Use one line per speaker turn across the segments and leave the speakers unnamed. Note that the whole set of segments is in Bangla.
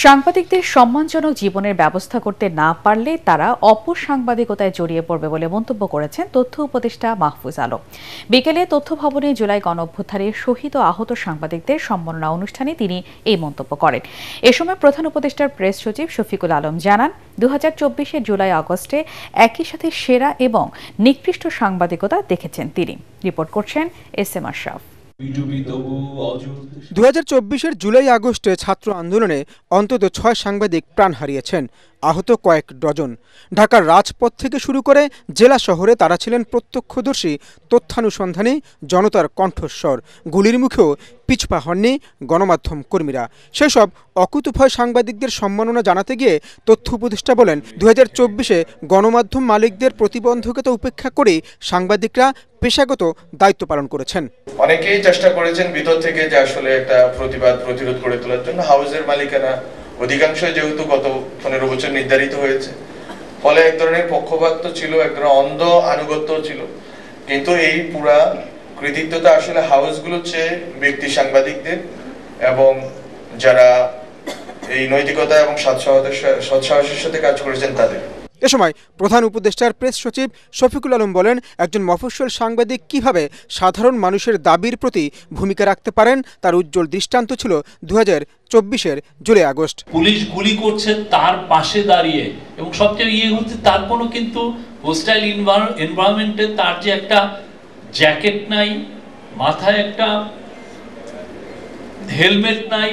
সাংবাদিকদের সম্মানজনক জীবনের ব্যবস্থা করতে না পারলে তারা অপসাংবাদিকতায় জড়িয়ে পড়বে বলে মন্তব্য করেছেন তথ্য উপদেষ্টা মাহফুজ আলম। বিকেলে তথ্য ভবনে জুলাই গণঅভ্যুত্থানে শহীদ ও আহত সাংবাদিকদের সম্মাননা অনুষ্ঠানে তিনি এই মন্তব্য করেন। এ সময় প্রধান উপদেষ্টার প্রেস সচিব শফিকুল আলম জানান, 2024-এর জুলাই আগস্টে একই সাথে সেরা এবং নিকৃষ্ট সাংবাদিকতা দেখেছেন তিনি। রিপোর্ট করছেন এস.এম. আশরাফ।
2024-এর জুলাই আগস্টে ছাত্র আন্দোলনে অন্তত 6 সাংবাদিক প্রাণ হারিয়েছেন, আহত কয়েক ডজন। ঢাকার রাজপথ থেকে শুরু করে জেলা শহরে তারা ছিলেন প্রত্যক্ষদর্শী, তথ্যানুসন্ধানী, জনতার কণ্ঠস্বর। গুলির মুখেও পিছপা হননি গণমাধ্যম কর্মীরা। সেসব অকুতোভয় সাংবাদিকদের সম্মাননা জানাতে গিয়ে তথ্য উপদেষ্টা বলেন, 2024-এ গণমাধ্যম মালিকদের প্রতিবন্ধকতা উপেক্ষা করে সাংবাদিকরা পেশাগত দায়িত্ব পালন করেছেন।
অনেকেই চেষ্টা করেছেন ভিতর থেকে যে আসলে একটা প্রতিরোধ করে তোলার জন্য। হাউসের মালিকানা অধিকাংশ যেহেতু গত 15 বছর নির্ধারিত হয়েছে, ফলে এক ধরনের পক্ষপাত ছিল, এক ধরনের অন্ধ আনুগত্য ছিল। কিন্তু এই পুরা কৃতিত্বটা আসলে হাউসগুলোর চেয়ে ব্যক্তি সাংবাদিকদের এবং যারা এই নৈতিকতা এবং সৎসাহসের সাথে কাজ করেছেন তাদের।
এ সময় প্রধান উপদেষ্টার প্রেস সচিব শফিকুল আলম বলেন, একজন মফস্বল সাংবাদিক কিভাবে সাধারণ মানুষের দাবির প্রতি ভূমিকা রাখতে পারেন তার উজ্জ্বল দৃষ্টান্ত ছিল 2024-এর জুলাই আগস্ট।
পুলিশ গুলি করছে তার পাশে দাঁড়িয়ে, এবং সবচেয়ে হচ্ছে তার কোনো কিন্তু হোস্টাইল এনভায়রনমেন্টে তার যে একটা জ্যাকেট নাই, মাথায় একটা হেলমেট নাই,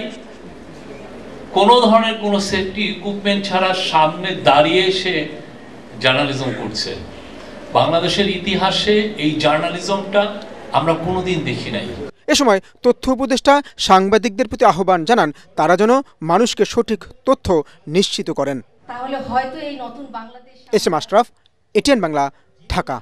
কোনো ধরনের কোনো সেফটি ইকুইপমেন্ট ছাড়া সামনে দাঁড়িয়ে এসে জার্নালিজম করছে। বাংলাদেশের ইতিহাসে এই জার্নালিজমটা আমরা কোনোদিন দেখি নাই।
এ সময় তথ্য উপদেষ্টা সাংবাদিকদের প্রতি আহ্বান জানান, তারা যেন মানুষকে সঠিক তথ্য নিশ্চিত করেন।
তাহলে হয়তো এই নতুন বাংলাদেশ।
এস.এম. আশরাফ, এটিএন বাংলা, ঢাকা।